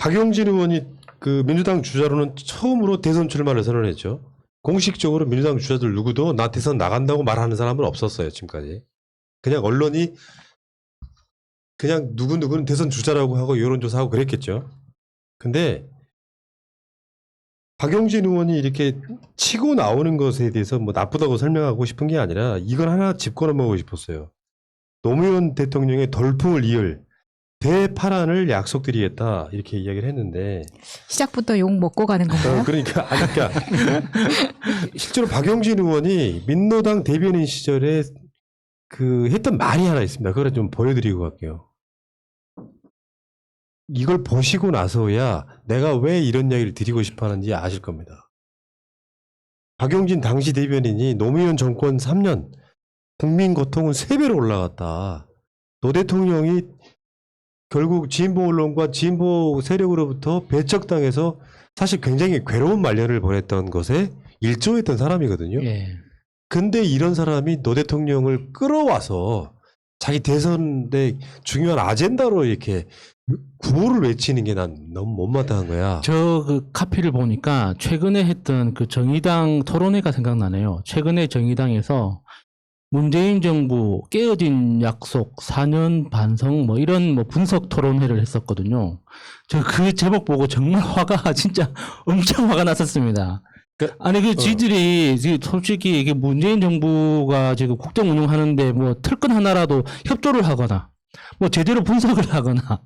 박용진 의원이 그 민주당 주자로는 처음으로 대선 출마를 선언했죠. 공식적으로 민주당 주자들 누구도 나 대선 나간다고 말하는 사람은 없었어요, 지금까지. 그냥 언론이 그냥 누구누구는 대선 주자라고 하고 여론조사하고 그랬겠죠. 근데 박용진 의원이 이렇게 치고 나오는 것에 대해서 뭐 나쁘다고 설명하고 싶은 게 아니라 이걸 하나 짚고 넘어가고 싶었어요. 노무현 대통령의 돌풍을 이을 대파란을 약속드리겠다 이렇게 이야기를 했는데 시작부터 욕 먹고 가는 건가요? 그러니까 실제로 박용진 의원이 민노당 대변인 시절에 그 했던 말이 하나 있습니다. 그걸 좀 보여드리고 갈게요. 이걸 보시고 나서야 내가 왜 이런 이야기를 드리고 싶어 하는지 아실 겁니다. 박용진 당시 대변인이 노무현 정권 3년 국민 고통은 3배로 올라갔다. 노 대통령이 결국 진보 언론과 진보 세력으로부터 배척당해서 사실 굉장히 괴로운 말년을 보냈던 것에 일조했던 사람이거든요. 예. 근데 이런 사람이 노 대통령을 끌어와서 자기 대선의 중요한 아젠다로 이렇게 구호를 외치는 게 난 너무 못마땅한 거야. 저 그 카피를 보니까 최근에 했던 그 정의당 토론회가 생각나네요. 최근에 정의당에서 문재인 정부 깨어진 약속 4년 반성 뭐 이런 뭐 분석 토론회를 했었거든요. 저 그 제목 보고 정말 화가 진짜 엄청 화가 났었습니다. 아니 그 지들이 솔직히 이게 문재인 정부가 지금 국정 운영하는데 뭐 특권 하나라도 협조를 하거나 뭐 제대로 분석을 하거나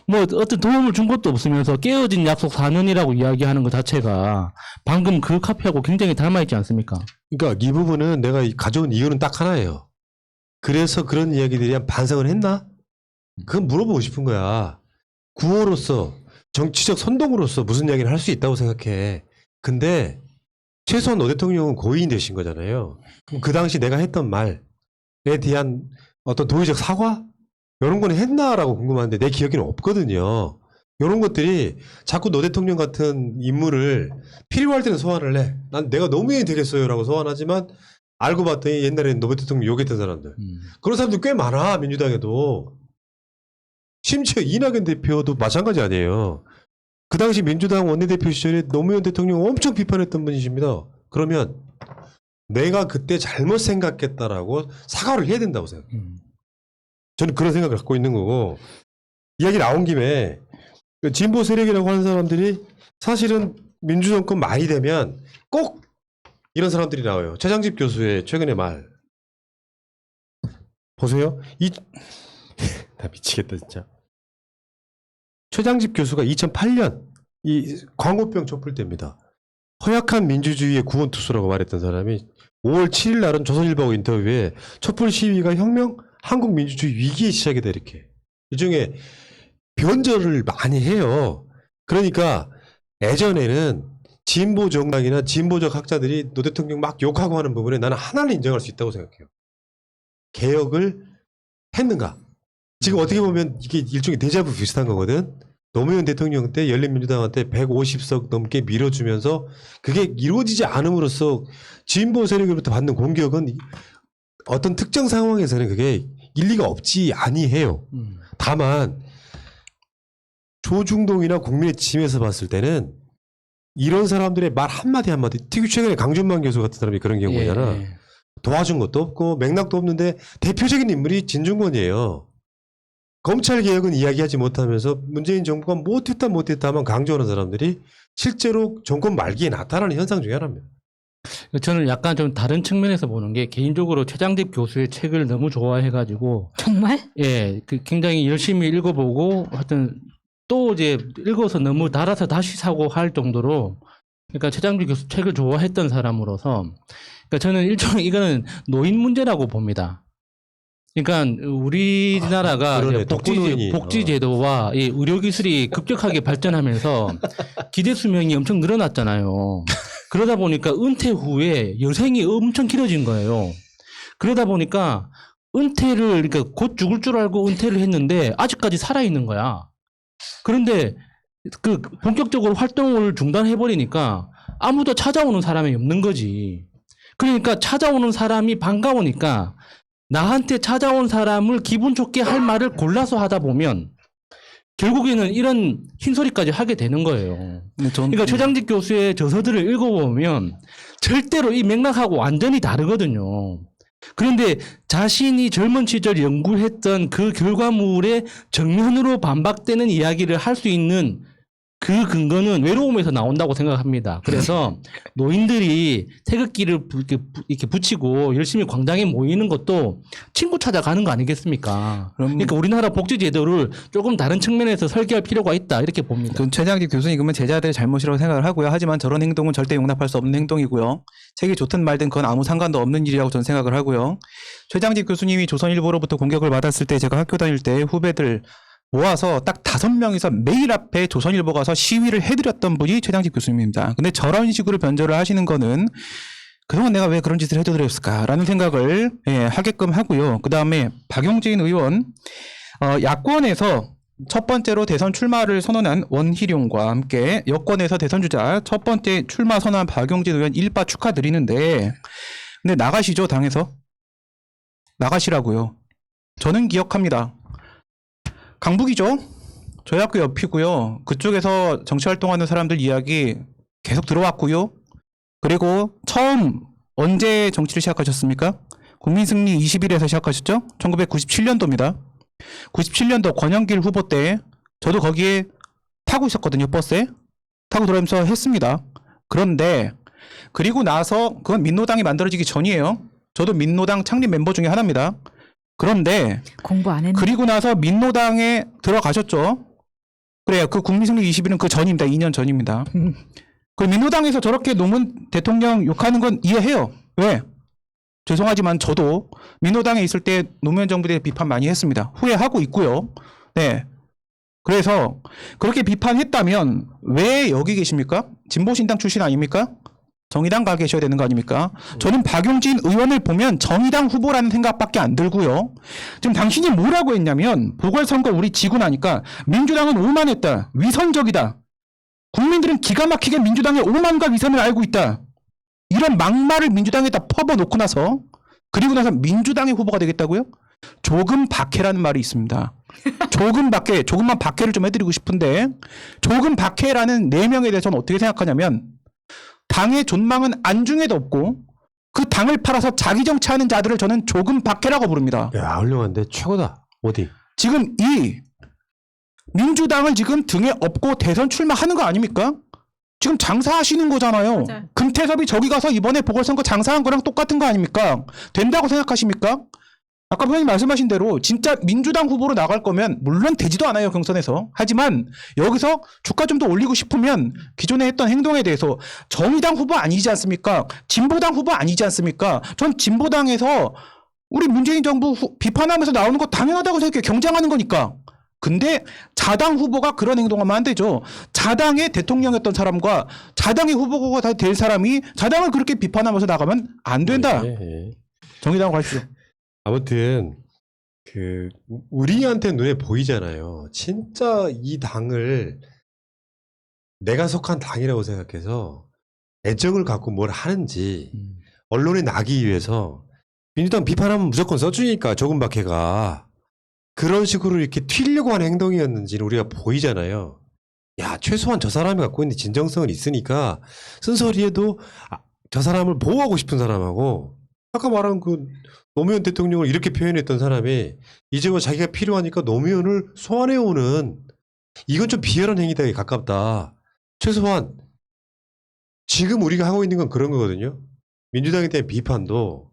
뭐 어떤 도움을 준 것도 없으면서 깨어진 약속 4년이라고 이야기하는 것 자체가 방금 그 카피하고 굉장히 닮아있지 않습니까? 그러니까 이 부분은 내가 가져온 이유는 딱 하나예요. 그래서 그런 이야기들이 한 반성을 했나? 그건 물어보고 싶은 거야. 구호로서 정치적 선동으로서 무슨 이야기를 할 수 있다고 생각해. 근데 최소한 노 대통령은 고위인 되신 거잖아요. 그럼 그 당시 내가 했던 말에 대한 어떤 도의적 사과? 이런 거는 했나라고 궁금한데 내 기억에는 없거든요. 이런 것들이 자꾸 노 대통령 같은 인물을 필요할 때는 소환을 해. 난 내가 노무현이 되겠어요 라고 소환하지만 알고 봤더니 옛날에는 노 대통령 욕했던 사람들. 그런 사람들 꽤 많아, 민주당에도. 심지어 이낙연 대표도 마찬가지 아니에요. 그 당시 민주당 원내대표 시절에 노무현 대통령 엄청 비판했던 분이십니다. 그러면 내가 그때 잘못 생각했다라고 사과를 해야 된다고 생각해요. 저는 그런 생각을 갖고 있는 거고, 이야기 나온 김에 진보 세력이라고 하는 사람들이 사실은 민주정권 말이 되면 꼭 이런 사람들이 나와요. 최장집 교수의 최근의 말 보세요. 나 미치겠다 진짜. 최장집 교수가 2008년 이 광우병 촛불 때입니다. 허약한 민주주의의 구원투수라고 말했던 사람이 5월 7일 날은 조선일보 인터뷰에 촛불 시위가 혁명, 한국 민주주의 위기의 시작이다 이렇게. 일종의 변절을 많이 해요. 그러니까 예전에는 진보 정당이나 진보적 학자들이 노 대통령 막 욕하고 하는 부분에 나는 하나는 인정할 수 있다고 생각해요. 개혁을 했는가? 지금 어떻게 보면 이게 일종의 데자부 비슷한 거거든. 노무현 대통령 때 열린민주당한테 150석 넘게 밀어주면서 그게 이루어지지 않음으로써 진보 세력으로부터 받는 공격은 어떤 특정 상황에서는 그게 일리가 없지 아니해요. 다만 조중동이나 국민의 짐에서 봤을 때는 이런 사람들의 말 한마디 한마디, 특히 최근에 강준만 교수 같은 사람이 그런 경우잖아. 예. 도와준 것도 없고 맥락도 없는데 대표적인 인물이 진중권이에요. 검찰개혁은 이야기하지 못하면서 문재인 정부가 못했다만 강조하는 사람들이 실제로 정권 말기에 나타나는 현상 중에 하나입니다. 저는 약간 좀 다른 측면에서 보는 게 개인적으로 최장집 교수의 책을 너무 좋아해가지고 정말? 예, 그 굉장히 열심히 읽어보고 하여튼 또 이제 읽어서 너무 달아서 다시 사고 할 정도로 그러니까 최장집 교수 책을 좋아했던 사람으로서 그러니까 저는 일종의 이거는 노인 문제라고 봅니다. 그러니까 우리나라가 그러네. 이제 독거노인이. 복지제도와 이 의료기술이 급격하게 발전하면서 기대 수명이 엄청 늘어났잖아요. 그러다 보니까 은퇴 후에 여생이 엄청 길어진 거예요. 그러다 보니까 은퇴를 그러니까 곧 죽을 줄 알고 은퇴를 했는데 아직까지 살아 있는 거야. 그런데 그 본격적으로 활동을 중단해 버리니까 아무도 찾아오는 사람이 없는 거지. 그러니까 찾아오는 사람이 반가우니까 나한테 찾아온 사람을 기분 좋게 할 말을 골라서 하다 보면 결국에는 이런 흰소리까지 하게 되는 거예요. 그러니까 최장직 교수의 저서들을 읽어보면 절대로 이 맥락하고 완전히 다르거든요. 그런데 자신이 젊은 시절 연구했던 그 결과물에 정면으로 반박되는 이야기를 할 수 있는 그 근거는 외로움에서 나온다고 생각합니다. 그래서 노인들이 태극기를 이렇게 붙이고 열심히 광장에 모이는 것도 친구 찾아가는 거 아니겠습니까? 그러니까 우리나라 복지 제도를 조금 다른 측면에서 설계할 필요가 있다 이렇게 봅니다. 그건 최장직 교수님 그러면 제자들의 잘못이라고 생각을 하고요. 하지만 저런 행동은 절대 용납할 수 없는 행동이고요. 책이 좋든 말든 그건 아무 상관도 없는 일이라고 저는 생각을 하고요. 최장직 교수님이 조선일보로부터 공격을 받았을 때 제가 학교 다닐 때 후배들 모아서 딱 5명이서 매일 앞에 조선일보 가서 시위를 해드렸던 분이 최장직 교수님입니다. 근데 저런 식으로 변절을 하시는 거는 그동안 내가 왜 그런 짓을 해드렸을까라는 생각을 하게끔 하고요. 그 다음에 박용진 의원 야권에서 첫 번째로 대선 출마를 선언한 원희룡과 함께 여권에서 대선 주자 첫 번째 출마 선언한 박용진 의원 일바 축하드리는데 근데 나가시죠 당에서? 나가시라고요. 저는 기억합니다. 강북이죠. 저희 학교 옆이고요. 그쪽에서 정치활동하는 사람들 이야기 계속 들어왔고요. 그리고 처음 언제 정치를 시작하셨습니까? 국민승리 20일에서 시작하셨죠? 1997년도입니다. 97년도 권영길 후보 때 저도 거기에 타고 있었거든요. 버스에. 타고 돌아오면서 했습니다. 그런데 그리고 나서 그건 민노당이 만들어지기 전이에요. 저도 민노당 창립 멤버 중에 하나입니다. 그런데 공부 안 했는데. 그리고 나서 민노당에 들어가셨죠. 그래요. 그 국민승리 20일은 그 전입니다. 2년 전입니다. 그 민노당에서 저렇게 노무현 대통령 욕하는 건 이해해요. 왜? 죄송하지만 저도 민노당에 있을 때 노무현 정부에 대해 비판 많이 했습니다. 후회하고 있고요. 네. 그래서 그렇게 비판했다면 왜 여기 계십니까? 진보신당 출신 아닙니까? 정의당 가 계셔야 되는 거 아닙니까? 저는 박용진 의원을 보면 정의당 후보라는 생각밖에 안 들고요. 지금 당신이 뭐라고 했냐면 보궐선거 우리 지고 나니까 민주당은 오만했다. 위선적이다. 국민들은 기가 막히게 민주당의 오만과 위선을 알고 있다. 이런 막말을 민주당에다 퍼부어놓고 나서 그리고 나서 민주당의 후보가 되겠다고요? 조금 박해라는 말이 있습니다. 조금 박해, 조금만 박해를 좀 해드리고 싶은데 조금 박해라는 내명에 대해서 저는 어떻게 생각하냐면 당의 존망은 안중에도 없고 그 당을 팔아서 자기 정치하는 자들을 저는 조금 박해라고 부릅니다. 야, 훌륭한데 최고다. 어디? 지금 이 민주당을 지금 등에 업고 대선 출마하는 거 아닙니까? 지금 장사하시는 거잖아요. 맞아요. 금태섭이 저기 가서 이번에 보궐선거 장사한 거랑 똑같은 거 아닙니까? 된다고 생각하십니까? 아까 부장님 말씀하신 대로 진짜 민주당 후보로 나갈 거면 물론 되지도 않아요 경선에서. 하지만 여기서 주가 좀 더 올리고 싶으면 기존에 했던 행동에 대해서 정의당 후보 아니지 않습니까? 진보당 후보 아니지 않습니까? 전 진보당에서 우리 문재인 정부 비판하면서 나오는 거 당연하다고 생각해요. 경쟁하는 거니까. 근데 자당 후보가 그런 행동하면 안 되죠. 자당의 대통령이었던 사람과 자당의 후보가 될 사람이 자당을 그렇게 비판하면서 나가면 안 된다. 정의당으로 가십시오. 아무튼 우리한테 눈에 보이잖아요. 진짜 이 당을 내가 속한 당이라고 생각해서 애정을 갖고 뭘 하는지 언론에 나기 위해서 민주당 비판하면 무조건 써주니까 조금 박해가 그런 식으로 이렇게 튀려고 하는 행동이었는지는 우리가 보이잖아요. 야, 최소한 저 사람이 갖고 있는 진정성은 있으니까 쓴소리에도 저 사람을 보호하고 싶은 사람하고 아까 말한 그 노무현 대통령을 이렇게 표현했던 사람이 이제 와 자기가 필요하니까 노무현을 소환해오는 이건 좀 비열한 행위에 가깝다. 최소한 지금 우리가 하고 있는 건 그런 거거든요. 민주당에 대한 비판도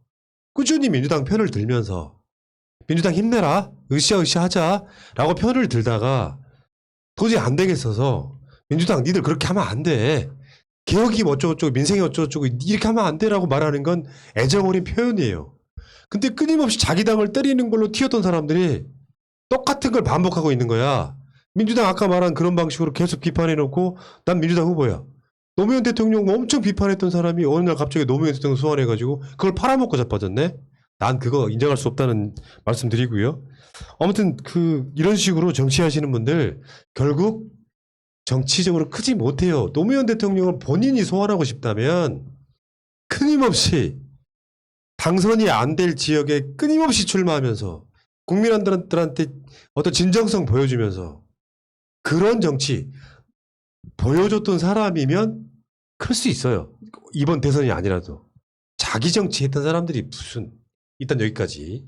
꾸준히 민주당 편을 들면서 민주당 힘내라, 으쌰으쌰 하자 라고 편을 들다가 도저히 안 되겠어서 민주당 니들 그렇게 하면 안 돼. 개혁이 어쩌고저쩌고 민생이 어쩌고저쩌고 이렇게 하면 안 돼라고 말하는 건 애정 어린 표현이에요. 근데 끊임없이 자기 당을 때리는 걸로 튀었던 사람들이 똑같은 걸 반복하고 있는 거야. 민주당 아까 말한 그런 방식으로 계속 비판해놓고 난 민주당 후보야. 노무현 대통령 엄청 비판했던 사람이 어느 날 갑자기 노무현 대통령 소환해가지고 그걸 팔아먹고 자빠졌네. 난 그거 인정할 수 없다는 말씀 드리고요. 아무튼 이런 식으로 정치하시는 분들 결국 정치적으로 크지 못해요. 노무현 대통령을 본인이 소환하고 싶다면 끊임없이 당선이 안 될 지역에 끊임없이 출마하면서 국민들한테 어떤 진정성 보여주면서 그런 정치 보여줬던 사람이면 클 수 있어요. 이번 대선이 아니라도 자기 정치 했던 사람들이 무슨 일단 여기까지.